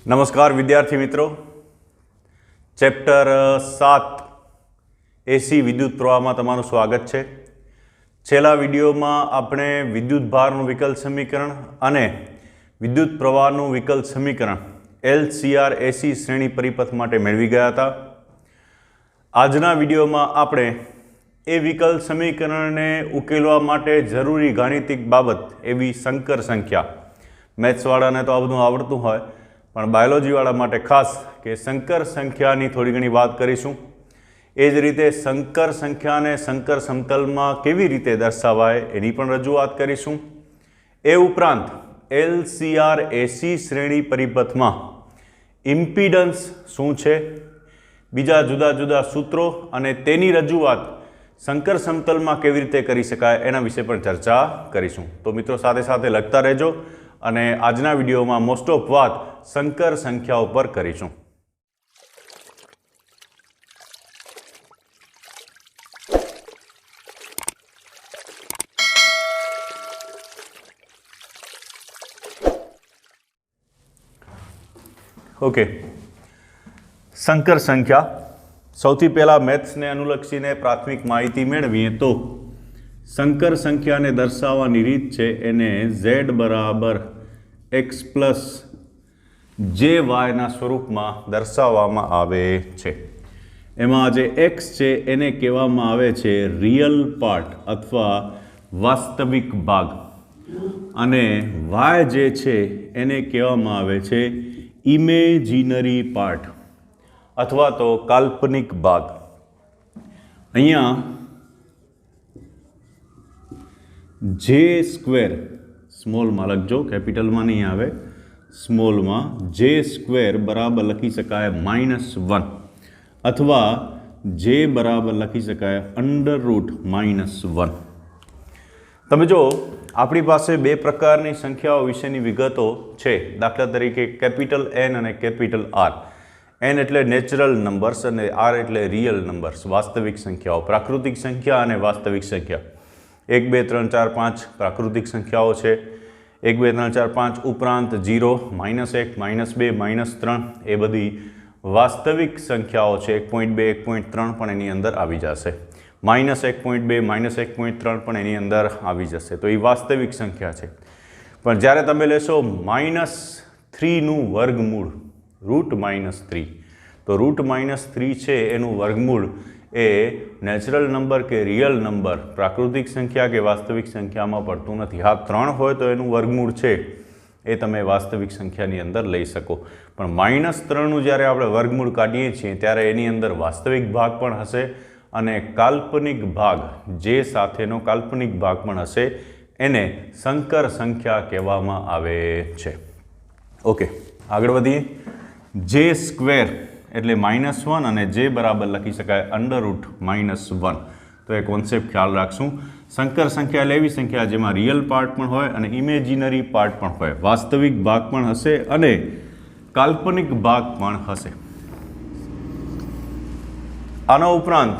નમસ્કાર વિદ્યાર્થી મિત્રો, ચેપ્ટર 7 એસી વિદ્યુત પ્રવાહમાં તમારું સ્વાગત છે. છેલ્લા વિડીયોમાં આપણે વિદ્યુત ભારનું વિકલ સમીકરણ અને વિદ્યુત પ્રવાહનું વિકલ સમીકરણ LCR એસી શ્રેણી પરિપથ માટે મેળવી ગયા હતા. આજના વિડીયોમાં આપણે એ વિકલ સમીકરણને ઉકેલવા માટે જરૂરી ગાણિતિક બાબત એવી સંકર સંખ્યા, મેથ્સવાળાને તો આ બધું આવડતું હોય પણ બાયોલોજીવાળા માટે ખાસ કે સંકર સંખ્યાની થોડી ઘણી વાત કરીશું. એ જ રીતે સંકર સંખ્યાને સંકર સમતલમાં કેવી રીતે દર્શાવાય એની પણ રજૂઆત કરીશું. એ ઉપરાંત LCR એસી શ્રેણી પરિપથમાં ઇમ્પિડન્સ શું છે, બીજા જુદા જુદા સૂત્રો અને તેની રજૂઆત સંકર સમતલમાં કેવી રીતે કરી શકાય એના વિશે પણ ચર્ચા કરીશું. તો મિત્રો સાથે સાથે લખતા રહેજો અને આજના વિડીયોમાં મોસ્ટ ઓફ વાત સંકર સંખ્યા ઉપર કરીશું. ઓકે, સંકર સંખ્યા. સૌથી પહેલાં મેથ્સને અનુલક્ષીને પ્રાથમિક માહિતી મેળવીએ તો સંકર સંખ્યાને દર્શાવવાની રીત છે એને z બરાબર x પ્લસ JY સ્વરૂપમાં દર્શાવવામાં આવે છે. એમાં જે x છે એને કહેવામાં આવે છે રિયલ પાર્ટ અથવા વાસ્તવિક ભાગ અને y જે છે એને કહેવામાં આવે છે ઇમેજિનરી પાર્ટ અથવા તો કાલ્પનિક ભાગ. અહીંયા જે સ્ક્વેર સ્મોલમાં લખજો, કેપિટલમાં નહીં આવે, સ્મોલમાં જે સ્ક્વેર બરાબર લખી શકાય -1 અથવા જે બરાબર લખી શકાય √-1. તમે જો આપણી પાસે બે પ્રકારની સંખ્યાઓ વિશેની વિગતો છે. દાખલા તરીકે કેપિટલ N અને કેપિટલ R. N એટલે નેચરલ નંબર્સ અને R એટલે રિયલ નંબર્સ, વાસ્તવિક સંખ્યાઓ, પ્રાકૃતિક સંખ્યા અને વાસ્તવિક સંખ્યા. 1 2 3 4 5 પ્રાકૃતિક સંખ્યાઓ છે. 1 2 3 4 5 ઉપરાંત 0, -1, -2, -3 એ બધી વાસ્તવિક સંખ્યાઓ છે. 1.2 1.3 પણ એની અંદર આવી જશે. -1.2 -1.3 પણ એની અંદર આવી જશે. તો એ વાસ્તવિક સંખ્યા છે. પણ જ્યારે તમે લેશો -3નું વર્ગમૂળ, √-3, તો √-3 છે એનું વર્ગમૂળ એ નેચરલ નંબર કે રિયલ નંબર, પ્રાકૃતિક સંખ્યા કે વાસ્તવિક સંખ્યામાં પડતું નથી. હા, 3 હોય તો એનું વર્ગમૂળ છે એ તમે વાસ્તવિક સંખ્યાની અંદર લઈ શકો. પણ -3નું જ્યારે આપણે વર્ગમૂળ કાઢીએ છીએ ત્યારે એની અંદર વાસ્તવિક ભાગ પણ હશે અને કાલ્પનિક ભાગ, જે સાથેનો કાલ્પનિક ભાગ પણ હશે. એને સંકર સંખ્યા કહેવામાં આવે છે. ઓકે, આગળ વધીએ. જે સ્ક્વેર એટલે -1 અને જે બરાબર લખી શકાય √-1. તો એ કોન્સેપ્ટ ખ્યાલ રાખશું. સંકર સંખ્યા એટલે એવી સંખ્યા જેમાં રિયલ પાર્ટ પણ હોય અને ઇમેજિનરી પાર્ટ પણ હોય, વાસ્તવિક ભાગ પણ હશે અને કાલ્પનિક ભાગ પણ હશે. આના ઉપરાંત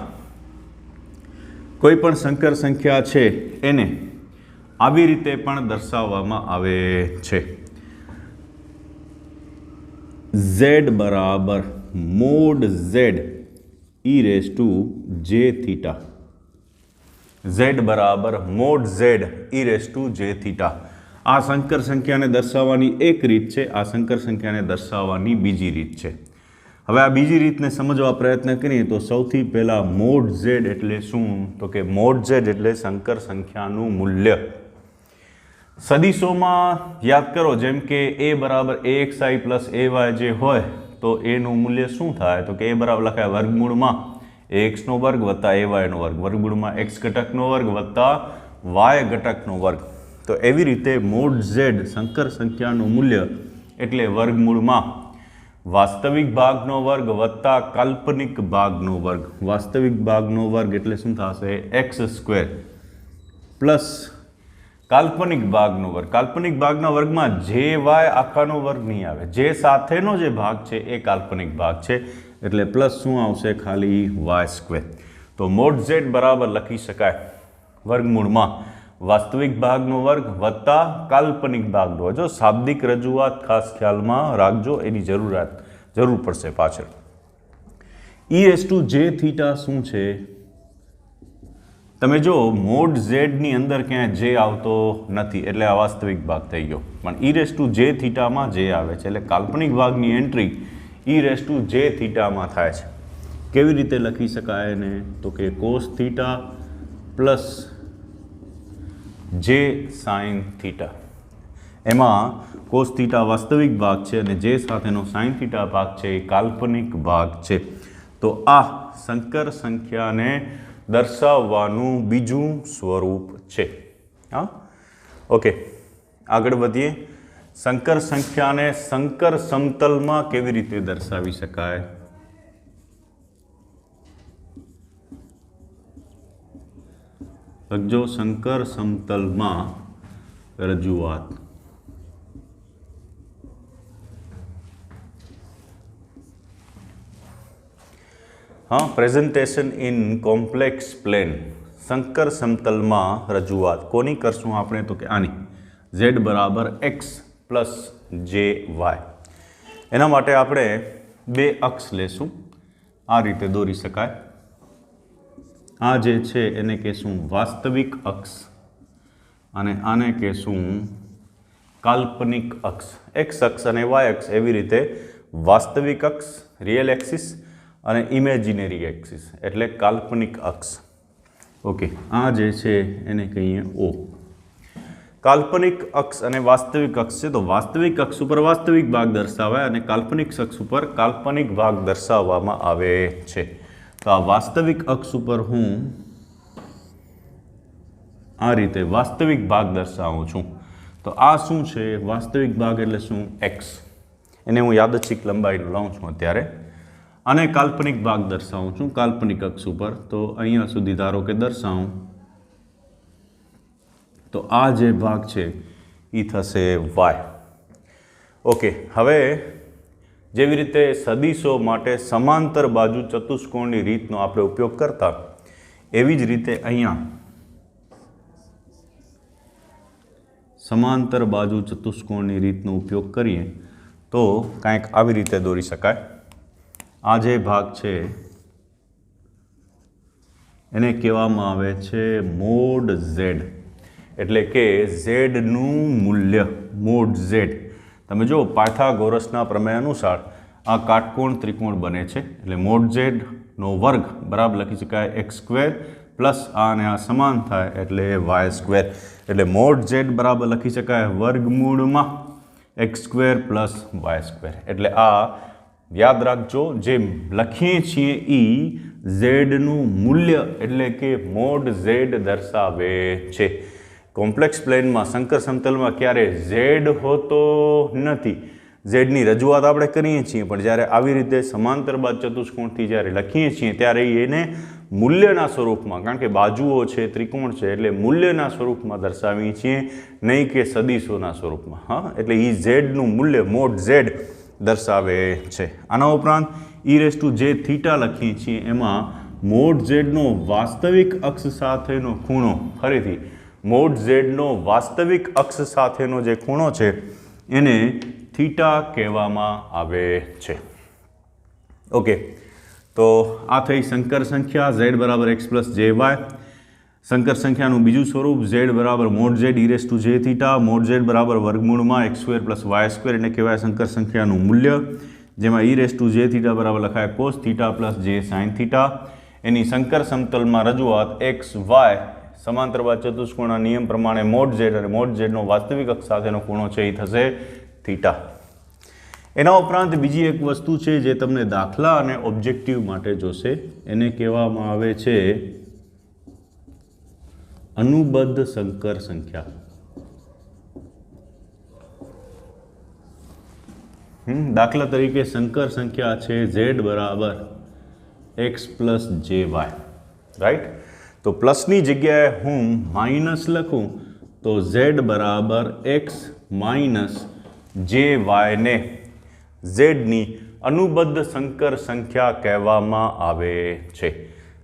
કોઈ પણ સંકર સંખ્યા છે એને આવી રીતે પણ દર્શાવવામાં આવે છે. z બરાબર mod z e⁻j θ. z બરાબર mod z e⁻j θ. આ સંકર સંખ્યાને દર્શાવવાની એક રીત છે. આ સંકર સંખ્યાને દર્શાવવાની બીજી રીત છે. હવે આ બીજી રીતને સમજવા પ્રયત્ન કરીએ તો સૌથી પહેલાં mod z એટલે શું? તો કે mod z એટલે સંકર સંખ્યાનું મૂલ્ય. સદીશોમાં યાદ કરો, જેમ કે a બરાબર axi પ્લસ ay જે હોય તો એનું મૂલ્ય શું થાય? તો કે a બરાબર લખાય વર્ગમૂળમાં ax² વત્તા ay નો વર્ગ, વર્ગમૂળમાં x ઘટકનો વર્ગ વત્તા y ઘટકનો વર્ગ. તો એવી રીતે mod z સંકર સંખ્યાનું મૂલ્ય એટલે વર્ગમૂળમાં વાસ્તવિક ભાગનો વર્ગ વત્તા કાલ્પનિક ભાગનો વર્ગ. વાસ્તવિક ભાગનો વર્ગ એટલે શું થશે? x² પ્લસ કાલ્પનિક ભાગનો વર્ગ. કાલ્પનિક ભાગના વર્ગમાં જે y આખાનો વર્ગ નહીં આવે, જે સાથેનો જે ભાગ છે એ કાલ્પનિક ભાગ છે એટલે પ્લસ શું આવશે? ખાલી y². તો mod z બરાબર લખી શકાય વર્ગમૂળમાં વાસ્તવિક ભાગનો વર્ગ વત્તા કાલ્પનિક ભાગનો. જો શાબ્દિક રજૂઆત ખાસ ખ્યાલમાં રાખજો, એની જરૂર પડશે પાછળ. e⁻j શું છે? તમે જો મોડ ઝેડની અંદર ક્યાંય જે આવતો નથી એટલે આ વાસ્તવિક ભાગ થઈ ગયો, પણ e⁻j માં જે આવે છે એટલે કાલ્પનિક ભાગની એન્ટ્રી e⁻j માં થાય છે. કેવી રીતે લખી શકાય એને? તો કે cos પ્લસ j sin θ. એમાં cos વાસ્તવિક ભાગ છે અને j સાથેનો sin θ ભાગ છે એ કાલ્પનિક ભાગ છે. તો આ સંકર સંખ્યાને દર્શાવવાનું બીજું સ્વરૂપ છે. હા, ઓકે, આગળ વધીએ. સંકર સંખ્યાને સંકર સમતલમાં કેવી રીતે દર્શાવી શકાય? લખજો સંકર સમતલમાં રજૂઆત. हाँ, प्रेजेंटेशन इन कॉम्प्लेक्स प्लेन. संकर समतलમાં રજૂઆત કોની કરશું આપણે? તો કે આની z બરાબર x પ્લસ jy. એના માટે આપણે બે અક્ષ લેશું, આ રીતે દોરી શકાય. આ જે છે એને કહેશું વાસ્તવિક અક્ષ અને આને કહેશું કાલ્પનિક અક્ષ. x અક્ષ અને y અક્ષ એવી રીતે વાસ્તવિક અક્ષ રિયલ એક્સિસ અને ઇમેજિનરી એક્સિસ એટલે કાલ્પનિક અક્ષ. ઓકે, આ જે છે એને કહીએ O. કાલ્પનિક અક્ષ અને વાસ્તવિક અક્ષ છે તો વાસ્તવિક અક્ષ ઉપર વાસ્તવિક ભાગ દર્શાવાય અને કાલ્પનિક અક્ષ ઉપર કાલ્પનિક ભાગ દર્શાવવામાં આવે છે. તો આ વાસ્તવિક અક્ષ ઉપર હું આ રીતે વાસ્તવિક ભાગ દર્શાવું છું. તો આ શું છે? વાસ્તવિક ભાગ એટલે શું? x. એને હું યાદચ્છિક લંબાઈનું લઉં છું અત્યારે. અને કાલ્પનિક ભાગ દર્શાવું છું કાલ્પનિક અક્ષ ઉપર. તો અહીંયા સુધી ધારો કે દર્શાવું તો આ જે ભાગ છે એ થશે y. ઓકે, હવે જેવી રીતે સદીશો માટે સમાંતર બાજુ ચતુષ્કોણની રીતનો આપણે ઉપયોગ કરતા, એવી જ રીતે અહીંયા સમાંતર બાજુ ચતુષ્કોણની રીતનો ઉપયોગ કરીએ તો કાંઈક આવી રીતે દોરી શકાય. આ જે ભાગ છે એને કહેવામાં આવે છે મોડ z, એટલે કે ઝેડનું મૂલ્ય મોડ z. તમે જો પાયથાગોરસના પ્રમેય અનુસાર આ કાટકોણ ત્રિકોણ બને છે એટલે મોડ ઝેડનો વર્ગ બરાબર લખી શકાય x² પ્લસ આ અને આ સમાન થાય એટલે y². એટલે મોડ z બરાબર લખી શકાય વર્ગમૂળમાં x² પ્લસ y². એટલે આ યાદ રાખજો, જે લખીએ છીએ એ ઝેડનું મૂલ્ય એટલે કે મોડ ઝેડ દર્શાવે છે. કોમ્પ્લેક્સ પ્લેનમાં સંકર સમતલમાં ક્યારે ઝેડ હોતો નથી. ઝેડની રજૂઆત આપણે કરીએ છીએ પણ જ્યારે આવી રીતે સમાંતર બાદ ચતુષ્કોણથી જ્યારે લખીએ છીએ ત્યારે એને મૂલ્યના સ્વરૂપમાં, કારણ કે બાજુઓ છે ત્રિકોણ છે એટલે મૂલ્યના સ્વરૂપમાં દર્શાવીએ છીએ, નહીં કે સદીશોના સ્વરૂપમાં. હા, એટલે એ ઝેડનું મૂલ્ય મોડ ઝેડ દર્શાવે છે. આના ઉપરાંત e⁻j લખીએ છીએ, એમાં મોડ ઝેડનો વાસ્તવિક અક્ષ સાથેનો ખૂણો, ફરીથી મોડ ઝેડનો વાસ્તવિક અક્ષ સાથેનો જે ખૂણો છે એને થીટા કહેવામાં આવે છે. ઓકે, તો આ થઈ સંકર સંખ્યા z બરાબર x પ્લસ jy. સંકર સંખ્યાનું બીજું સ્વરૂપ z બરાબર mode z e⁻j mode z બરાબર વર્ગમૂળમાં x² પ્લસ y², એને કહેવાય સંકર સંખ્યાનું મૂલ્ય, જેમાં e⁻j બરાબર લખાય cos પ્લસ j sin θ. એની સંકર સમતલમાં રજૂઆત x y સમાંતર બાદ ચતુષ્કોણના નિયમ પ્રમાણે મોડ z અને મોડ ઝેડનો વાસ્તવિક અક્ષ સાથેનો ખૂણો છે એ થશે θ. એના ઉપરાંત બીજી એક વસ્તુ છે જે તમને દાખલા અને ઓબ્જેક્ટિવ માટે જોશે, એને કહેવામાં આવે છે અનુબદ્ધ સંકર સંખ્યા. દાખલા તરીકે સંકર સંખ્યા છે z બરાબર x પ્લસ jy. રાઈટ, તો પ્લસની જગ્યાએ હું માઇનસ લખું તો z બરાબર x માઇનસ jy ને ઝેડની અનુબદ્ધ સંકર સંખ્યા કહેવામાં આવે છે.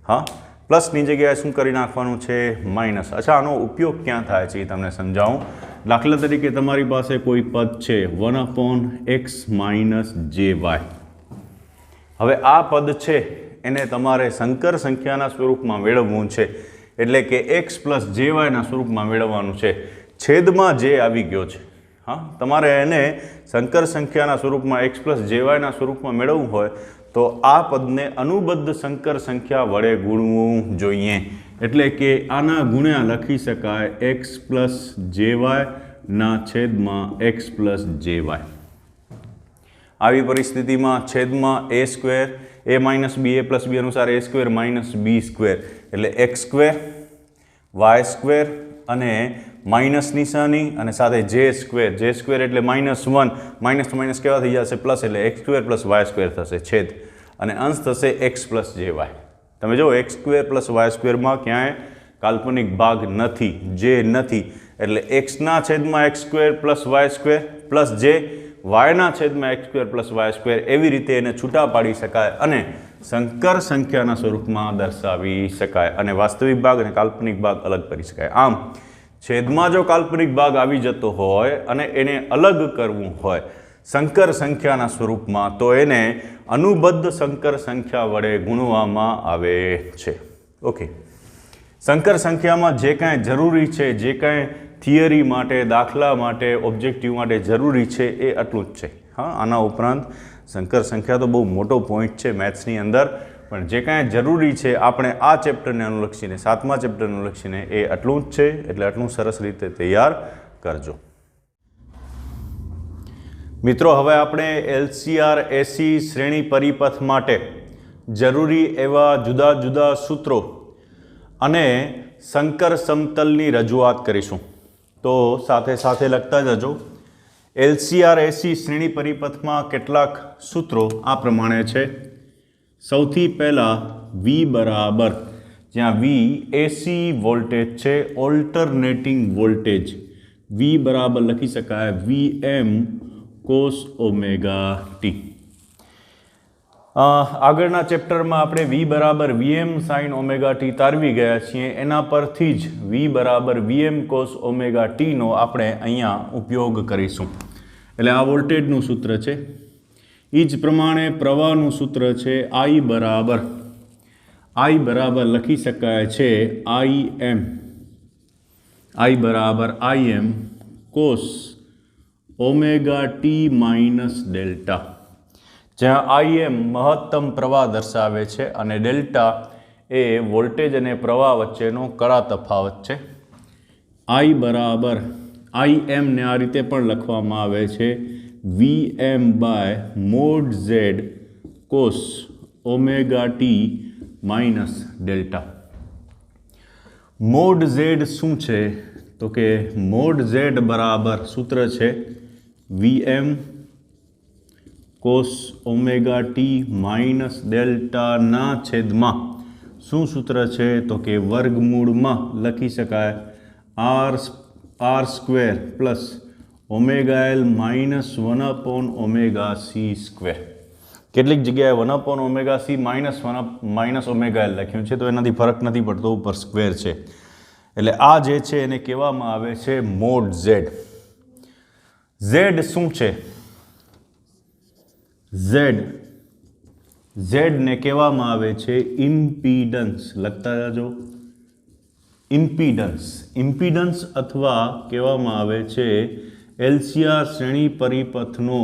હા, પ્લસની જગ્યાએ શું કરી નાખવાનું છે? માઇનસ. અચ્છા, આનો ઉપયોગ ક્યાં થાય છે એ તમને સમજાવું. દાખલા તરીકે તમારી પાસે કોઈ પદ છે 1/x - jy. હવે આ પદ છે એને તમારે સંકર સંખ્યાના સ્વરૂપમાં મેળવવું છે, એટલે કે x + jy ના સ્વરૂપમાં મેળવવાનું છે. છેદમાં જે આવી ગયો છે, હા, તમારે એને સંકર સંખ્યાના સ્વરૂપમાં x + jy ના સ્વરૂપમાં મેળવવું હોય તો આ પદને અનુબદ્ધ સંકર સંખ્યા વડે ગુણવું જોઈએ. એટલે કે આના ગુણ્યા લખી શકાય x + jy ના છેદમાં x + jy. આવી પરિસ્થિતિમાં છેદમાં a² a - b a + b અનુસાર a² - b² એટલે x² y² અને માઇનસ નિશાની અને સાથે j² એટલે -1 માઇનસ તો માઇનસ કેવા થઈ જશે? પ્લસ, એટલે x² + y² થશે છેદ અને અંશ થશે x + jy. તમે જો x² + y² ક્યાંય કાલ્પનિક ભાગ નથી, જે નથી, એટલે x ના છેદમાં x² + y² પ્લસ જે y ના છેદમાં x² + y² એવી રીતે એને છૂટા પાડી શકાય અને સંકર સંખ્યાના સ્વરૂપમાં દર્શાવી શકાય અને વાસ્તવિક ભાગ અને કાલ્પનિક ભાગ અલગ કરી શકાય. આમ છેદમાં જો કાલ્પનિક ભાગ આવી જતો હોય અને એને અલગ કરવું હોય સંકર સંખ્યાના સ્વરૂપમાં તો એને અનુબદ્ધ સંકર સંખ્યા વડે ગુણવામાં આવે છે. ઓકે, સંકર સંખ્યામાં જે કાંઈ જરૂરી છે, જે કાંઈ થિયરી માટે, દાખલા માટે, ઓબ્જેક્ટિવ માટે જરૂરી છે એ આટલું જ છે. હા, આના ઉપરાંત સંકર સંખ્યા તો બહુ મોટો પોઈન્ટ છે મેથ્સની અંદર, પણ જે કાંઈ જરૂરી છે આપણે આ ચેપ્ટરને અનુલક્ષીને, 7મા ચેપ્ટરને અનુલક્ષીને એ આટલું જ છે. એટલે આટલું સરસ રીતે તૈયાર કરજો. મિત્રો, હવે આપણે LCR AC શ્રેણી પરિપથ માટે જરૂરી એવા જુદા જુદા સૂત્રો અને સંકર સમતલની રજૂઆત કરીશું. તો સાથે સાથે લખતા જજો. LCR AC શ્રેણી પરિપથમાં કેટલાક સૂત્રો આ પ્રમાણે છે. સૌથી પહેલાં V બરાબર, જ્યાં V AC વોલ્ટેજ છે, ઓલ્ટરનેટિંગ વોલ્ટેજ, V બરાબર લખી શકાય VM cos ωt. આગળના ચેપ્ટરમાં આપણે V બરાબર VM sin ωt તારવી ગયા છીએ. એના પરથી જ V બરાબર VM cos ωt નો આપણે અહીંયા ઉપયોગ કરીશું. એટલે આ વોલ્ટેજનું સૂત્ર છે. એ જ પ્રમાણે પ્રવાહનું સૂત્ર છે I બરાબર લખી શકાય છે I બરાબર Im cos ωt minus delta, જ્યાં Im મહત્તમ પ્રવાહ દર્શાવે છે અને ડેલ્ટા એ વોલ્ટેજ અને પ્રવાહ વચ્ચેનો કડા તફાવત છે. I બરાબર Im ને આ રીતે પણ લખવામાં આવે છે VM by mod Z cos ωt minus delta. Mod Z શું છે? તો કે મોડ Z બરાબર સૂત્ર છે VM cos ωt માઇનસ ડેલ્ટાના છેદમાં શું સૂત્ર છે? તો કે વર્ગમૂળમાં લખી શકાય R² plus ωL minus 1/ωc². કેટલીક જગ્યાએ 1/ωc માઇનસ ωL લખ્યું છે, તો એનાથી ફરક નથી પડતો, ઉપર સ્ક્વેર છે. એટલે આ જે છે એને કહેવામાં આવે છે મોડ Z. Z શું છે? Z ને કહેવામાં આવે છે ઇમ્પીડન્સ. લખતા જાજો. ઇમ્પીડન્સ અથવા કહેવામાં આવે છે LCR શ્રેણી પરિપથનો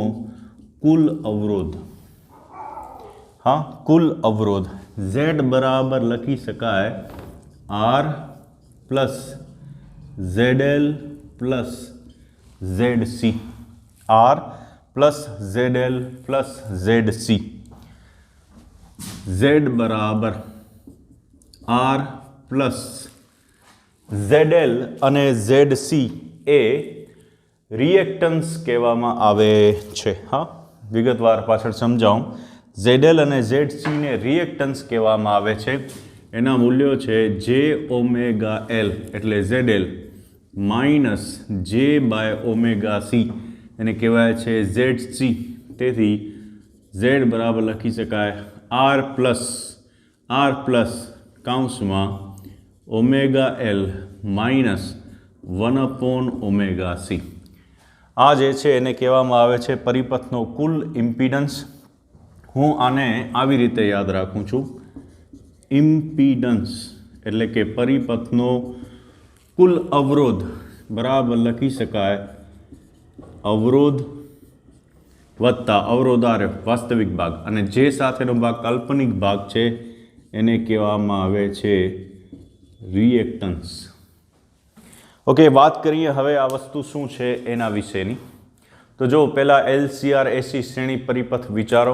કુલ અવરોધ. હા, કુલ અવરોધ. Z બરાબર લખી શકાય R plus ZL plus ZC. R plus ZL plus ZC. Z બરાબર R પ્લસ ZL અને ZC એ રિએક્ટન્સ કહેવામાં આવે છે. હા, વિગતવાર પાછળ સમજાવું. ZL અને ZC ને રિએક્ટન્સ કહેવામાં આવે છે. એના મૂલ્યો છે JωL એટલે ZL માઇનસ J/ωc એને કહેવાય છે ZC. તેથી Z બરાબર લખી શકાય R પ્લસ કૌંસમાં ઓમેગા એલ માઇનસ 1/ωc. આ જે છે એને કહેવામાં આવે છે પરિપથનો કુલ ઇમ્પિડન્સ. હું આને આવી રીતે યાદ રાખું છું, ઇમ્પિડન્સ એટલે કે પરિપથનો કુલ અવરોધ બરાબર લખી શકાય અવરોધ વત્તા અવરોધાર વાસ્તવિક ભાગ, અને જે સાથેનો ભાગ કાલ્પનિક ભાગ છે એને કહેવામાં આવે છે રિએક્ટન્સ. ઓકે, વાત કરીએ હવે આ વસ્તુ શું છે એના વિશેની. તો જો પહેલાં LCR AC શ્રેણી પરિપથ વિચારો.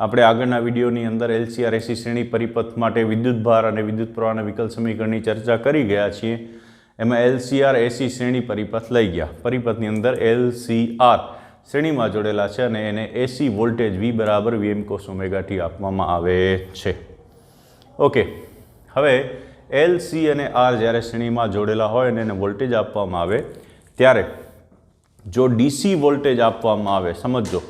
આપણે આગળના વિડીયોની અંદર LCR AC શ્રેણી પરિપથ માટે વિદ્યુતભાર અને વિદ્યુત પ્રવાહના વિકલ સમીકરણની ચર્ચા કરી ગયા છીએ. એમાં LCR AC શ્રેણી પરિપથ લઈ ગયા. પરિપથની અંદર LCR શ્રેણીમાં જોડેલા છે અને એને AC વોલ્ટેજ V બરાબર VM cos ωt આપવામાં આવે છે. ઓકે, હવે LC અને R જ્યારે શ્રેણીમાં જોડેલા હોય અને એને વોલ્ટેજ આપવામાં આવે ત્યારે જો DC વોલ્ટેજ આપવામાં આવે, સમજો,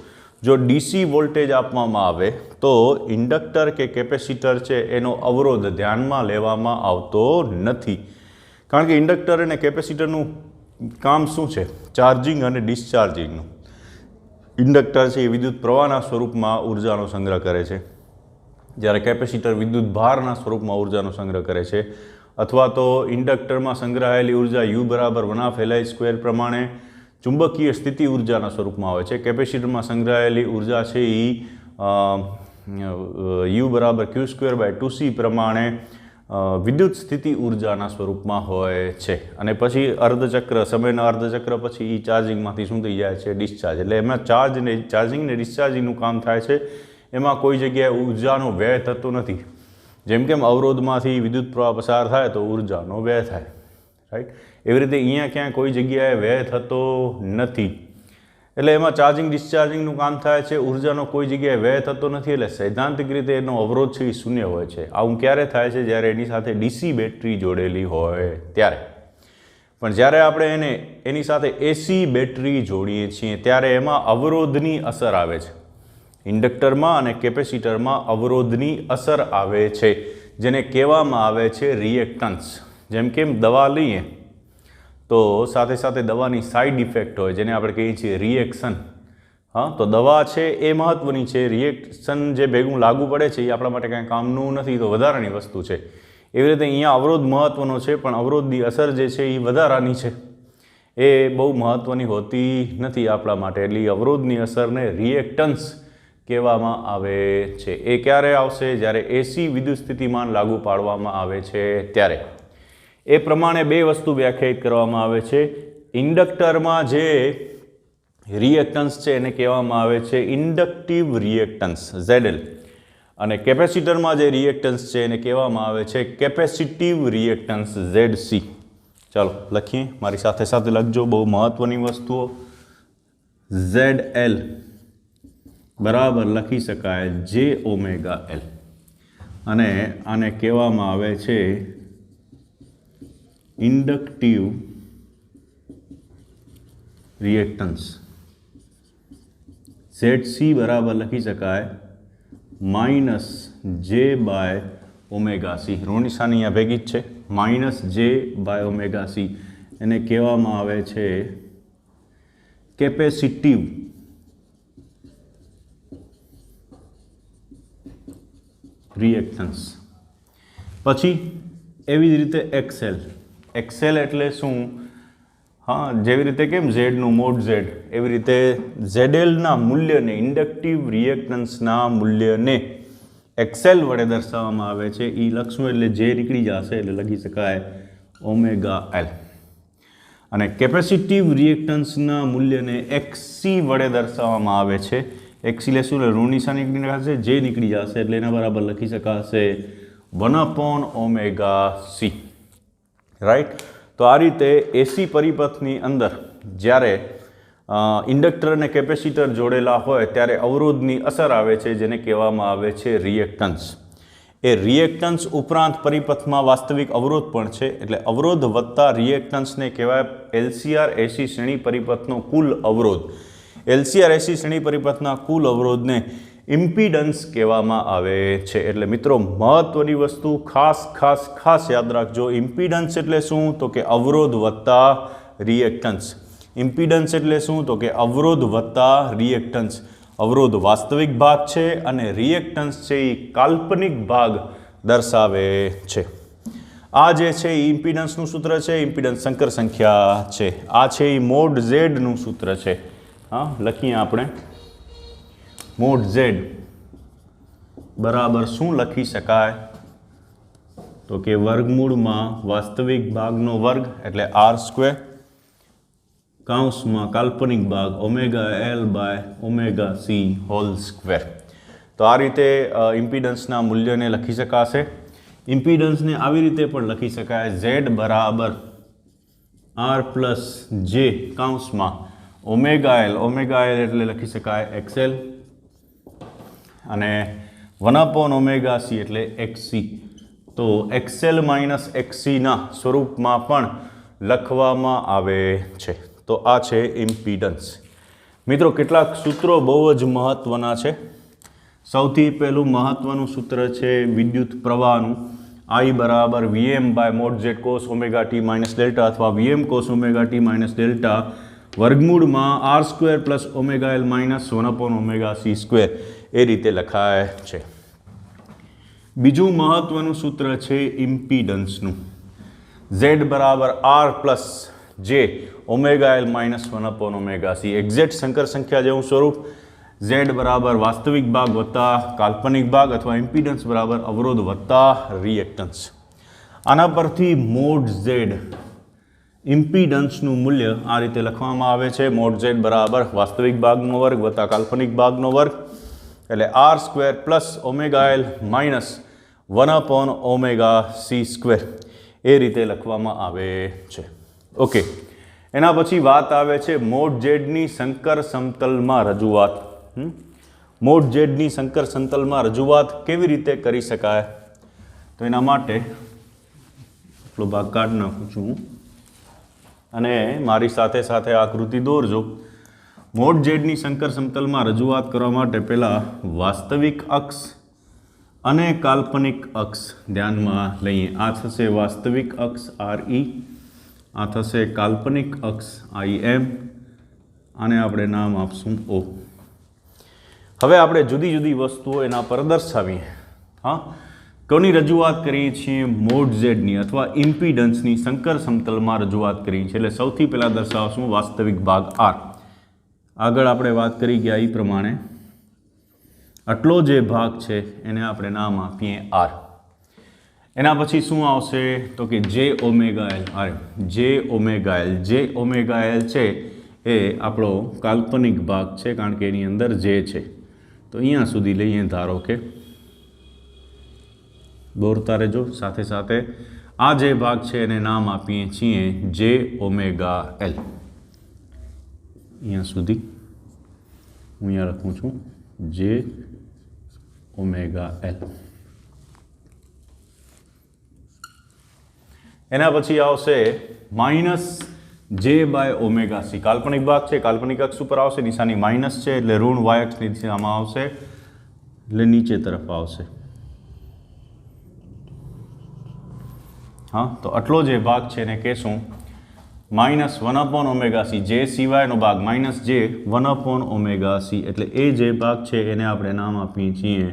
જો DC વોલ્ટેજ આપવામાં આવે તો ઇન્ડક્ટર કે કેપેસિટર છે એનો અવરોધ ધ્યાનમાં લેવામાં આવતો નથી. કારણ કે ઇન્ડક્ટર અને કેપેસિટરનું કામ શું છે? ચાર્જિંગ અને ડિસ્ચાર્જિંગનું. ઇન્ડક્ટર છે એ વિદ્યુત પ્રવાહના સ્વરૂપમાં ઉર્જાનો સંગ્રહ કરે છે, જ્યારે કેપેસિટર વિદ્યુત ભારના સ્વરૂપમાં ઉર્જાનો સંગ્રહ કરે છે. અથવા તો ઇન્ડક્ટરમાં સંગ્રહાયેલી ઉર્જા U બરાબર 1/Li² પ્રમાણે ચુંબકીય સ્થિતિ ઉર્જાના સ્વરૂપમાં આવે છે. કેપેસિટરમાં સંગ્રહાયેલી ઉર્જા છે એ U બરાબર Q²/2C પ્રમાણે વિદ્યુત સ્થિતિ ઉર્જાના સ્વરૂપમાં હોય છે. અને પછી અર્ધચક્ર, સમયના અર્ધચક્ર પછી એ ચાર્જિંગમાંથી શું થઈ જાય છે? ડિસ્ચાર્જ. એટલે એમાં ચાર્જિંગ ને ડિસ્ચાર્જિંગનું કામ થાય છે. એમાં કોઈ જગ્યાએ ઉર્જાનો વ્યય થતો નથી. જેમ કેમ અવરોધમાંથી વિદ્યુત પ્રવાહ પસાર થાય તો ઉર્જાનો વ્યય થાય, રાઈટ? એવી રીતે અહીંયા ક્યાંય કોઈ જગ્યાએ વ્યય થતો નથી. એટલે એમાં ચાર્જિંગ ડિસ્ચાર્જિંગનું કામ થાય છે, ઉર્જાનો કોઈ જગ્યાએ વ્યય થતો નથી. એટલે સૈદ્ધાંતિક રીતે એનો અવરોધ છે એ શૂન્ય હોય છે. આવું ક્યારે થાય છે? જ્યારે એની સાથે DC બેટરી જોડેલી હોય ત્યારે. પણ જ્યારે આપણે એની સાથે AC બેટરી જોડીએ છીએ ત્યારે એમાં અવરોધની અસર આવે છે. ઇન્ડક્ટરમાં અને કેપેસિટરમાં અવરોધની અસર આવે છે, જેને કહેવામાં આવે છે રિએક્ટન્સ. જેમ કે દવા લઈએ તો સાથે સાથે દવાની સાઇડ ઇફેક્ટ હોય, જેને આપણે કહીએ છીએ રિએક્શન. હા, તો દવા છે એ મહત્ત્વની છે, રિએક્શન જે ભેગું લાગુ પડે છે એ આપણા માટે કાંઈ કામનું નથી, તો વધારાની વસ્તુ છે. એવી રીતે અહીંયા અવરોધ મહત્ત્વનો છે, પણ અવરોધની અસર જે છે એ વધારાની છે, એ બહુ મહત્ત્વની હોતી નથી આપણા માટે. એટલે અવરોધની અસરને રિએક્ટન્સ કહેવામાં આવે છે. એ ક્યારે આવશે? જ્યારે AC વિદ્યુત સ્થિતિમાન લાગુ પાડવામાં આવે છે ત્યારે. એ પ્રમાણે બે વસ્તુ વ્યાખ્યાયિત કરવામાં આવે છે. ઇન્ડક્ટરમાં જે રિએક્ટન્સ છે એને કહેવામાં આવે છે ઇન્ડક્ટિવ રિએક્ટન્સ ZL, અને કેપેસિટરમાં જે રિએક્ટન્સ છે એને કહેવામાં આવે છે કેપેસિટિવ રિએક્ટન્સ ZC. ચાલો લખીએ, મારી સાથે સાથે લખજો, બહુ મહત્ત્વની વસ્તુઓ. ZL બરાબર લખી શકાય JωL, અને આને કહેવામાં આવે છે ઇન્ડક્ટિવ રિએક્ટન્સ. ZC બરાબર લખી શકાય -J/ωc. ઋણ નિશાની અહીંયા ભેગી જ છે, -J/ωc. એને કહેવામાં આવે છે કેપેસિટિવ રિએક્ટન્સ. પછી એવી જ રીતે XL એટલે શું? હા, જેવી રીતે કેમ ઝેડનું મોડ Z, એવી રીતે ZLના મૂલ્યને, ઇન્ડક્ટિવ રિએક્ટન્સના મૂલ્યને XL વડે દર્શાવવામાં આવે છે. એ લખશું એટલે જે નીકળી જશે એટલે લખી શકાય ωL. અને કેપેસિટિવ રિએક્ટન્સના મૂલ્યને XC વડે દર્શાવવામાં આવે છે. XC લેશું એટલે ઋણ નિશાની નીકળી જશે, જે નીકળી જશે એટલે એના બરાબર લખી શકાશે 1/ωc. રાઈટ? તો આ રીતે AC પરિપથની અંદર જ્યારે ઇન્ડક્ટર અને કેપેસિટર જોડેલા હોય ત્યારે અવરોધની અસર આવે છે, જેને કહેવામાં આવે છે રિએક્ટન્સ. એ રિએક્ટન્સ ઉપરાંત પરિપથમાં વાસ્તવિક અવરોધ પણ છે, એટલે અવરોધ વત્તા રિએક્ટન્સને કહેવાય LCR AC શ્રેણી પરિપથનો કુલ અવરોધ. LCR AC શ્રેણી પરિપથના કુલ અવરોધને ઇમ્પિડન્સ કહેવામાં આવે છે. એટલે મિત્રો મહત્વની વસ્તુ ખાસ યાદ રાખજો. ઇમ્પિડન્સ એટલે શું? તો કે અવરોધ વત્તા રિએક્ટન્સ. ઇમ્પિડન્સ એટલે શું? તો કે અવરોધ વત્તા રિએક્ટન્સ. અવરોધ વાસ્તવિક ભાગ છે અને રિએક્ટન્સ છે એ કાલ્પનિક ભાગ દર્શાવે છે. આ જે છે એ ઇમ્પિડન્સનું સૂત્ર છે. ઇમ્પિડન્સ સંકર સંખ્યા છે. આ છે એ મોડ ઝેડનું સૂત્ર છે. હા, લખીએ આપણે. મોડ ઝેડ બરાબર શું લખી શકાય? તો કે વર્ગમૂળમાં વાસ્તવિક ભાગનો વર્ગ એટલે આર સ્ક્વેર, કૌંસમાં કાલ્પનિક ભાગ omega L by omega C whole square. તો આ રીતે ઇમ્પિડન્સના મૂલ્યને લખી શકાશે. ઇમ્પિડન્સને આવી રીતે પણ લખી શકાય. ઝેડ બરાબર આર પ્લસ જે કૌંસમાં ઓમેગા એલ એટલે લખી શકાય એક્સએલ અને 1/ઓમેગા સી એટલે એક્સસી. તો એક્સએલ માઇનસ એક્સસીના સ્વરૂપમાં પણ લખવામાં આવે છે. તો આ છે ઇમ્પિડન્સ. મિત્રો કેટલાક સૂત્રો બહુ જ મહત્ત્વના છે. સૌથી પહેલું મહત્ત્વનું સૂત્ર છે વિદ્યુત પ્રવાહનું. I બરાબર VM by mod Z cos omega T minus delta અથવા VM cos omega T minus delta વર્ગમૂળમાં R square plus omega L minus 1/ઓમેગા સી સ્ક્વેર. એ રીતે લખાય છે. બીજું મહત્ત્વનું સૂત્ર છે ઇમ્પિડન્સનું. ઝેડ બરાબર R plus J omega L minus 1/ઓમેગા સી. એક્ઝેક્ટ સંકર સંખ્યા જેવું સ્વરૂપ. ઝેડ બરાબર વાસ્તવિક ભાગ વત્તા કાલ્પનિક ભાગ અથવા ઇમ્પિડન્સ બરાબર અવરોધ વત્તા રિએક્ટન્સ. આના પરથી મોડ ઝેડ ઇમ્પિડન્સનું મૂલ્ય આ રીતે લખવામાં આવે છે. મોડ ઝેડ બરાબર વાસ્તવિક ભાગનો વર્ગ વત્તા કાલ્પનિક ભાગનો વર્ગ એટલે R square plus omega L minus 1/ઓમેગા સી સ્ક્વેર. એ રીતે લખવામાં આવે છે. ઓકે, એના પછી વાત આવે છે મોડ ઝેડની સંકર સમતલમાં રજૂઆત. મોડ ઝેડની સંકર સમતલમાં રજૂઆત કેવી રીતે કરી શકાય? તો એના માટે એટલો ભાગ કાઢી નાખું છું અને મારી સાથે સાથે આકૃતિ દોરજો. મોડ ઝેડની સંકર સમતલમાં રજૂઆત કરવા માટે પહેલાં વાસ્તવિક અક્ષ અને કાલ્પનિક અક્ષ ધ્યાનમાં લઈએ. આ થશે વાસ્તવિક અક્ષ RE, આ થશે કાલ્પનિક અક્ષ IM, આને આપણે નામ આપશું O. હવે આપણે જુદી જુદી વસ્તુઓ એના પર દર્શાવીએ. હા, કોની રજૂઆત કરીએ છીએ? મોડ ઝેડની અથવા ઇમ્પિડન્સની સંકર સમતલમાં રજૂઆત કરીએ છીએ. એટલે સૌથી પહેલાં દર્શાવશું વાસ્તવિક ભાગ R. આગળ આપણે વાત કરી ગયા એ પ્રમાણે આટલો જે ભાગ છે એને આપણે નામ આપીએ R. એના પછી શું આવશે? તો કે જે ઓમેગા એલ. જે ઓમેગા એલ છે એ આપણો કાલ્પનિક ભાગ છે કારણ કે એની અંદર જે છે. તો અહીંયા સુધી લઈએ. ધારો કે દોરતા રહેજો સાથે સાથે. આ જે ભાગ છે એને નામ આપીએ છીએ જે ઓમેગા એલ. અહીંયા સુધી હું અહીંયા લખું છું જે ઓમેગા એલ. એના પછી આવશે માઇનસ જે બાય ઓમેગા સી. કાલ્પનિક ભાગ છે, કાલ્પનિક અક્ષ ઉપર આવશે, નિશાની માઇનસ છે એટલે ઋણ y અક્ષની દિશામાં આવશે એટલે નીચે તરફ આવશે. હા, તો આટલો જે ભાગ છે એને કહેશું માઇનસ 1/ઓમેગા સી. જે સિવાયનો ભાગ માઇનસ જે 1/ઓમેગા સી. એટલે એ જે ભાગ છે એને આપણે નામ આપીએ છીએ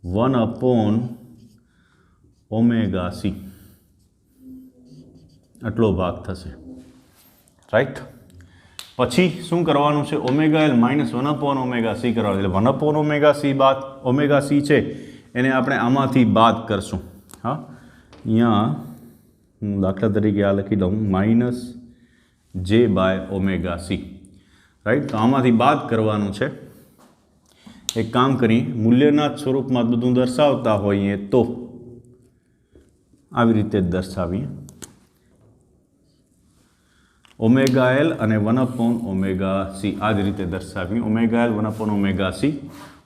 1/ઓમેગા સી. આટલો ભાગ થશે. રાઈટ. પછી શું કરવાનું છે? ઓમેગા એલ માઇનસ 1/ઓમેગા સી કરવાનું. એટલે 1/ઓમેગા સી બાદ ઓમેગા સી છે એને આપણે આમાંથી બાદ કરશું. હા, અહીંયા હું દાખલા તરીકે આ લખી દઉં માઇનસ જે બાય ઓમેગા સી. રાઈટ. તો આમાંથી બાદ કરવાનું છે. એક કામ કરી મૂલ્યના જ સ્વરૂપમાં બધું દર્શાવતા હોઈએ તો આવી રીતે જ દર્શાવીએ. ઓમેગા એલ અને 1/ઓમેગા સી આ જ રીતે દર્શાવીએ. ઓમેગા એલ 1/ઓમેગા સી.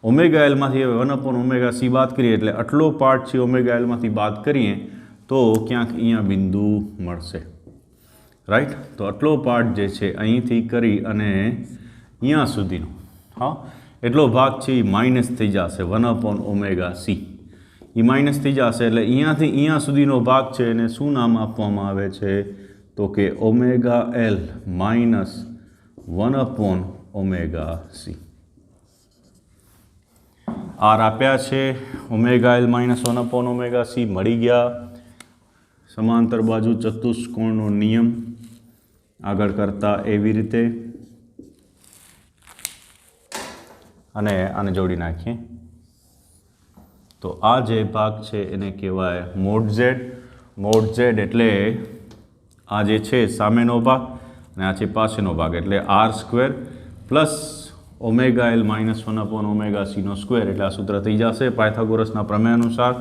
ઓમેગા એલમાંથી હવે 1/ઓમેગા સી બાદ કરીએ એટલે આટલો પાર્ટ છે ઓમેગા એલમાંથી બાદ કરીએ તો ક્યાંક અહીંયા બિંદુ મળશે. રાઈટ. તો આટલો પાર્ટ જે છે અહીંથી કરી અને અહીંયા સુધીનો. હા, એટલો ભાગ છે એ માઇનસ થઈ જશે 1/ωc. એ માઇનસ થઈ જશે એટલે અહીંયાથી અહીંયા સુધીનો ભાગ છે એને શું નામ આપવામાં આવે છે તો કે ωL માઇનસ 1/ωc. આર આપ્યા છે ωL માઇનસ 1/ωc મળી ગયા. સમાંતર બાજુ ચતુષ્કોણનો નિયમ આગળ કરતા એવી રીતે અને આને જોડી નાખીએ તો આ જે ભાગ છે એને કહેવાય મોડ ઝેડ. મોડ ઝેડ એટલે આ જે છે સામેનો ભાગ અને આ છે પાછળનો ભાગ એટલે r² plus ωL minus 1/ωc square એટલે આ સૂત્ર થઈ જશે પાયથાગોરસના પ્રમેય અનુસાર.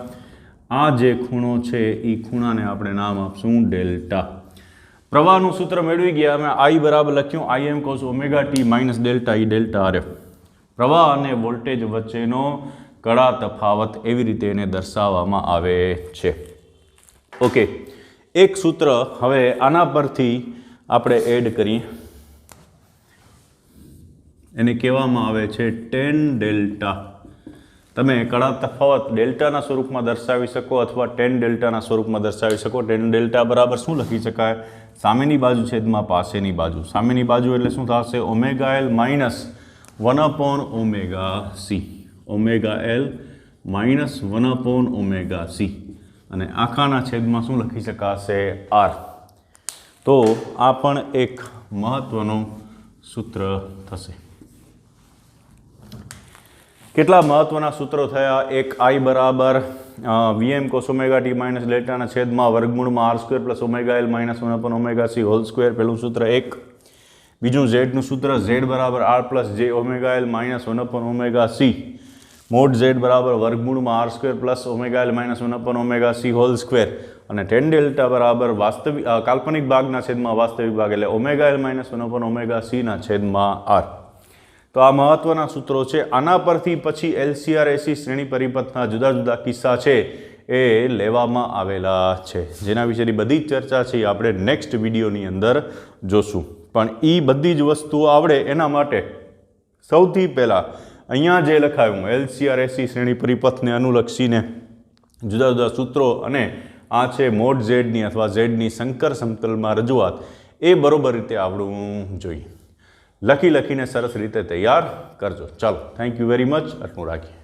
આ જે ખૂણો છે એ ખૂણાને આપણે નામ આપશું ડેલ્ટા. પ્રવાહનું સૂત્ર મેળવી ગયા. અમે I બરાબર લખ્યું Im cos ωt minus delta E delta RF. પ્રવાહ અને વોલ્ટેજ વચ્ચેનો કડા તફાવત એવી રીતે એને દર્શાવવામાં આવે છે. ઓકે, એક સૂત્ર હવે આના પરથી આપણે એડ કરીએ. એને કહેવામાં આવે છે ટેન ડેલ્ટા. તમે કડા તફાવત ડેલ્ટાના સ્વરૂપમાં દર્શાવી શકો અથવા ટેન ડેલ્ટાના સ્વરૂપમાં દર્શાવી શકો. ટેન ડેલ્ટા બરાબર શું લખી શકાય? સામેની બાજુ છેદમાં પાસેની બાજુ. સામેની બાજુ એટલે શું થશે? ωL minus 1/ωc. ωL minus 1/ωc અને આખાના છેદમાં શું લખી શકાશે? R. તો આ પણ એક મહત્વનું સૂત્ર થશે. કેટલા મહત્વના સૂત્રો થયા? એક I બરાબર Vm cos ωt માઇનસ ડેલ્ટાના છેદમાં વર્ગમૂળમાં r² plus ωL minus 1/ωc whole square. પહેલું સૂત્ર એક. બીજું ઝેડનું સૂત્ર Z બરાબર R plus j ωL minus 1/ωc mode Z બરાબર વર્ગમૂળમાં r² plus ωL minus 1/ωc whole square અને ટેન ડેલ્ટા બરાબર વાસ્તવિક કાલ્પનિક ભાગના છેદમાં વાસ્તવિક ભાગ એટલે ωL માઇનસ 1/ωc ના છેદમાં R. તો આ મહત્વના સૂત્રો છે. આના પરથી પછી LCR AC શ્રેણી પરિપથના જુદા જુદા કિસ્સા છે એ લેવામાં આવેલા છે જેના વિશેની બધી જ ચર્ચા છે એ આપણે નેક્સ્ટ વિડીયોની અંદર જોશું. પણ એ બધી જ વસ્તુઓ આવડે એના માટે સૌથી પહેલાં અહીંયા જે લખાયું LCR AC શ્રેણી પરિપથને અનુલક્ષીને જુદા જુદા સૂત્રો અને આ છે મોડ ઝેડની અથવા ઝેડની સંકર સમતલમાં રજૂઆત એ બરોબર રીતે આવડવું જોઈએ. લખીને સરસ રીતે તૈયાર કરજો. ચાલો, થેન્ક યુ વેરી મચ. આટલું રાખીએ.